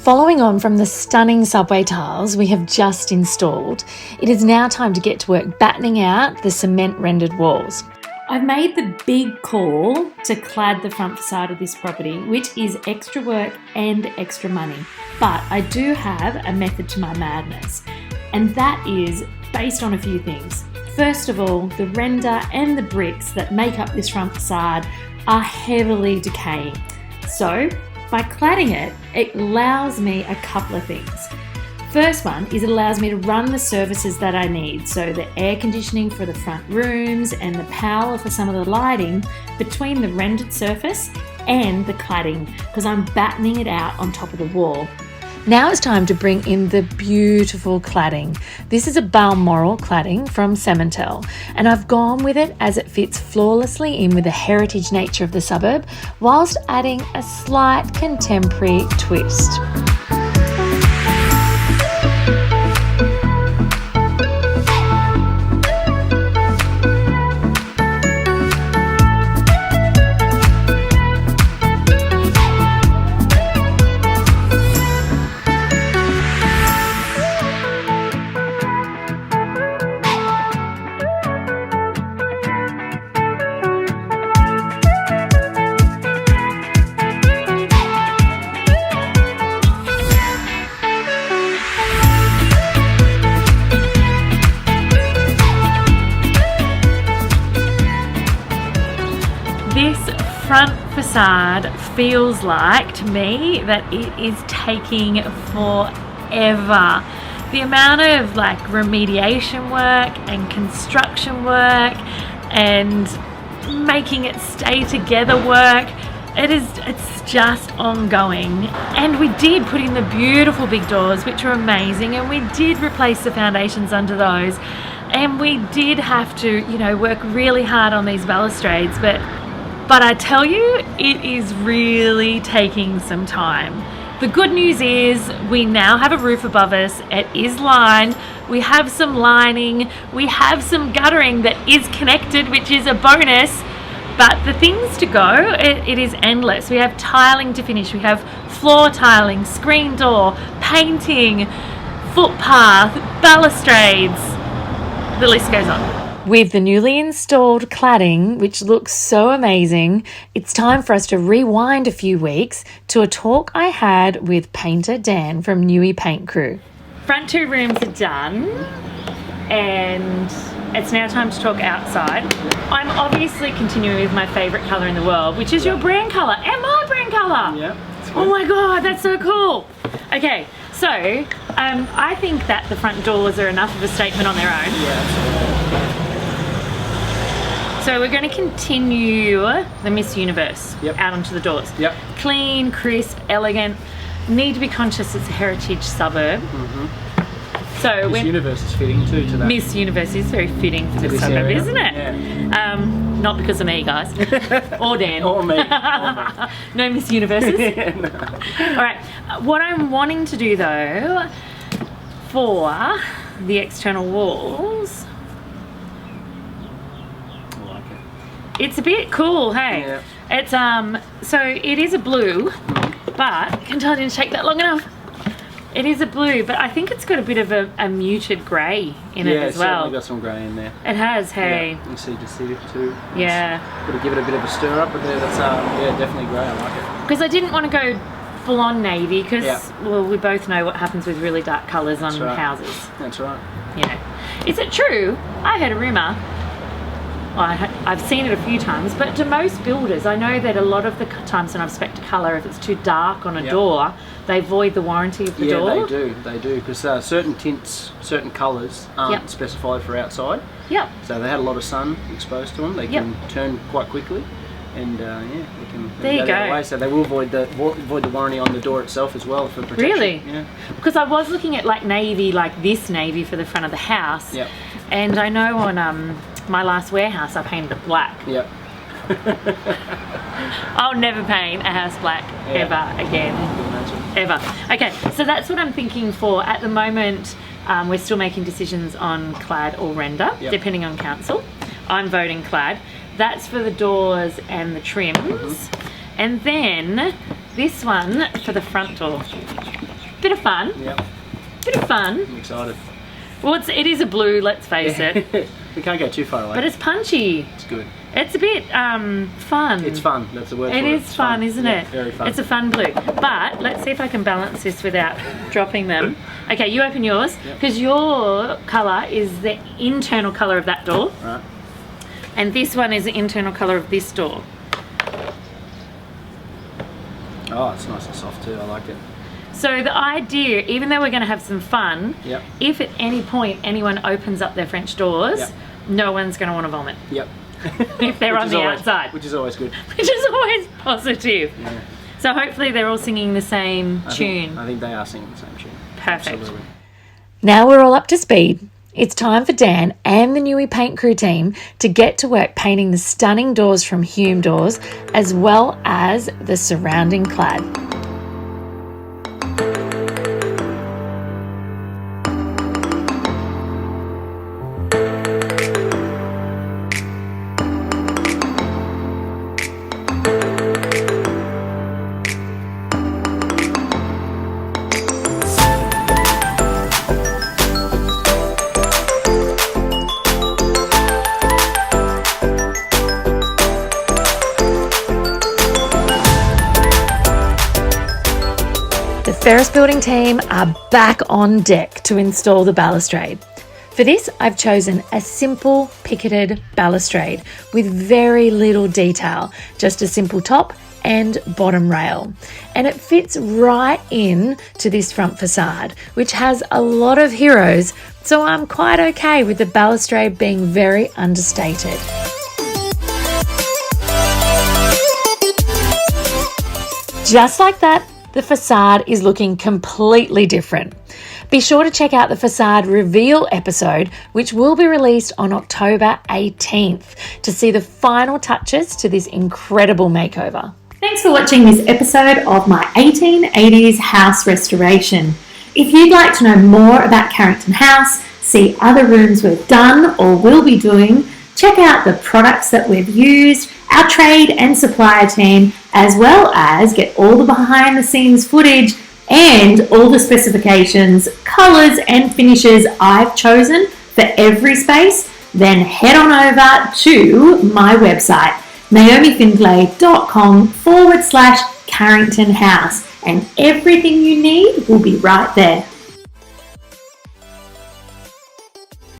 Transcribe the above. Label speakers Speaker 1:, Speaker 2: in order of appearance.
Speaker 1: Following on from the stunning subway tiles we have just installed, it is now time to get to work battening out the cement rendered walls. I've made the big call to clad the front facade of this property, which is extra work and extra money. But I do have a method to my madness, and that is based on a few things. First of all, the render and the bricks that make up this front facade are heavily decaying. So, by cladding it, it allows me a couple of things. First one is it allows me to run the services that I need, so the air conditioning for the front rooms and the power for some of the lighting between the rendered surface and the cladding, because I'm battening it out on top of the wall. Now it's time to bring in the beautiful cladding. This is a Balmoral cladding from Cementel, and I've gone with it as it fits flawlessly in with the heritage nature of the suburb, whilst adding a slight contemporary twist. Front facade feels like to me that it is taking forever. The amount of like remediation work and construction work and making it stay together work, it's just ongoing. And we did put in the beautiful big doors, which are amazing, and we did replace the foundations under those, and we did have to, work really hard on these balustrades, but I tell you, it is really taking some time. The good news is we now have a roof above us. It is lined. We have some lining. We have some guttering that is connected, which is a bonus. But the things to go, it is endless. We have tiling to finish. We have floor tiling, screen door, painting, footpath, balustrades. The list goes on. With the newly installed cladding, which looks so amazing, it's time for us to rewind a few weeks to a talk I had with painter Dan from Newie Paint Crew. Front two rooms are done, and it's now time to talk outside. I'm obviously continuing with my favourite colour in the world, which is your brand colour and my brand colour.
Speaker 2: Yeah.
Speaker 1: Oh my god, that's so cool. Okay, so I think that the front doors are enough of a statement on their own.
Speaker 2: Yeah, absolutely.
Speaker 1: So we're going to continue the Miss Universe out onto the doors.
Speaker 2: Yep.
Speaker 1: Clean, crisp, elegant. Need to be conscious it's a heritage suburb.
Speaker 2: Mm-hmm.
Speaker 1: So
Speaker 2: Miss Universe is fitting too to that.
Speaker 1: Miss Universe is very fitting for this suburb, area, isn't it?
Speaker 2: Yeah.
Speaker 1: Not because of me, guys. Or Dan.
Speaker 2: Or me.
Speaker 1: No Miss Universes.
Speaker 2: No.
Speaker 1: All right. What I'm wanting to do though, for the external walls, it's a bit cool, hey?
Speaker 2: Yeah.
Speaker 1: It's so it is a blue, but can tell I didn't take that long enough. It is a blue, but I think it's got a bit of a muted grey in it as well.
Speaker 2: Yeah, it's certainly got some grey in there.
Speaker 1: It has, hey.
Speaker 2: Yeah, you see it too.
Speaker 1: Yeah.
Speaker 2: Got to give it a bit of a stir up, but that's definitely grey. I like it.
Speaker 1: Because I didn't want to go full on navy, because well, we both know what happens with really dark colours on houses.
Speaker 2: That's right.
Speaker 1: Is it true? I heard a rumour. I've seen it a few times, but to most builders, I know that a lot of the times when I've spec'd a colour, if it's too dark on a door, they void the warranty of the door.
Speaker 2: Yeah, they do, because certain tints, certain colours aren't specified for outside.
Speaker 1: Yep.
Speaker 2: So they had a lot of sun exposed to them. They can turn quite quickly, and they can
Speaker 1: there you go.
Speaker 2: That way. So they will void the warranty on the door itself as well for protection.
Speaker 1: Really?
Speaker 2: Yeah.
Speaker 1: Because I was looking at like navy, like this navy for the front of the house.
Speaker 2: Yep.
Speaker 1: And I know on my last warehouse I painted it black.
Speaker 2: Yep.
Speaker 1: I'll never paint a house black ever again. Ever. Okay, so that's what I'm thinking for. At the moment, we're still making decisions on clad or render, depending on council. I'm voting clad. That's for the doors and the trims. And then this one for the front door. bit of fun.
Speaker 2: Yep.
Speaker 1: Bit of fun.
Speaker 2: I'm excited.
Speaker 1: Well, it is a blue, let's face it.
Speaker 2: We can't go too far away.
Speaker 1: But it's punchy.
Speaker 2: It's good.
Speaker 1: It's a bit fun.
Speaker 2: It's fun. That's the word.
Speaker 1: It is fun, isn't it?
Speaker 2: Very fun.
Speaker 1: It's a fun blue. But let's see if I can balance this without dropping them. Okay, you open yours because your colour is the internal colour of that door.
Speaker 2: Right.
Speaker 1: And this one is the internal colour of this door.
Speaker 2: Oh, it's nice and soft too. I like it.
Speaker 1: So the idea, even though we're going to have some fun, if at any point anyone opens up their French doors, no one's going to want to vomit.
Speaker 2: Yep.
Speaker 1: If they're on the outside.
Speaker 2: Which is always good.
Speaker 1: Which is always positive.
Speaker 2: Yeah.
Speaker 1: So hopefully they're all singing the same tune.
Speaker 2: I think they are singing the same tune.
Speaker 1: Perfect.
Speaker 2: Absolutely.
Speaker 1: Now we're all up to speed. It's time for Dan and the Newie Paint Crew team to get to work painting the stunning doors from Hume Doors, as well as the surrounding clad. Ferris Building team are back on deck to install the balustrade. For this, I've chosen a simple picketed balustrade with very little detail, just a simple top and bottom rail. And it fits right in to this front facade, which has a lot of heroes, so I'm quite okay with the balustrade being very understated. Just like that, the facade is looking completely different. Be sure to check out the facade reveal episode, which will be released on October 18th, to see the final touches to this incredible makeover. Thanks for watching this episode of my 1880s house restoration. If you'd like to know more about Carrington House, see other rooms we've done or will be doing, check out the products that we've used, our trade and supplier team, as well as get all the behind the scenes footage and all the specifications, colours and finishes I've chosen for every space, then head on over to my website, naomifindlay.com/Carrington House, and everything you need will be right there.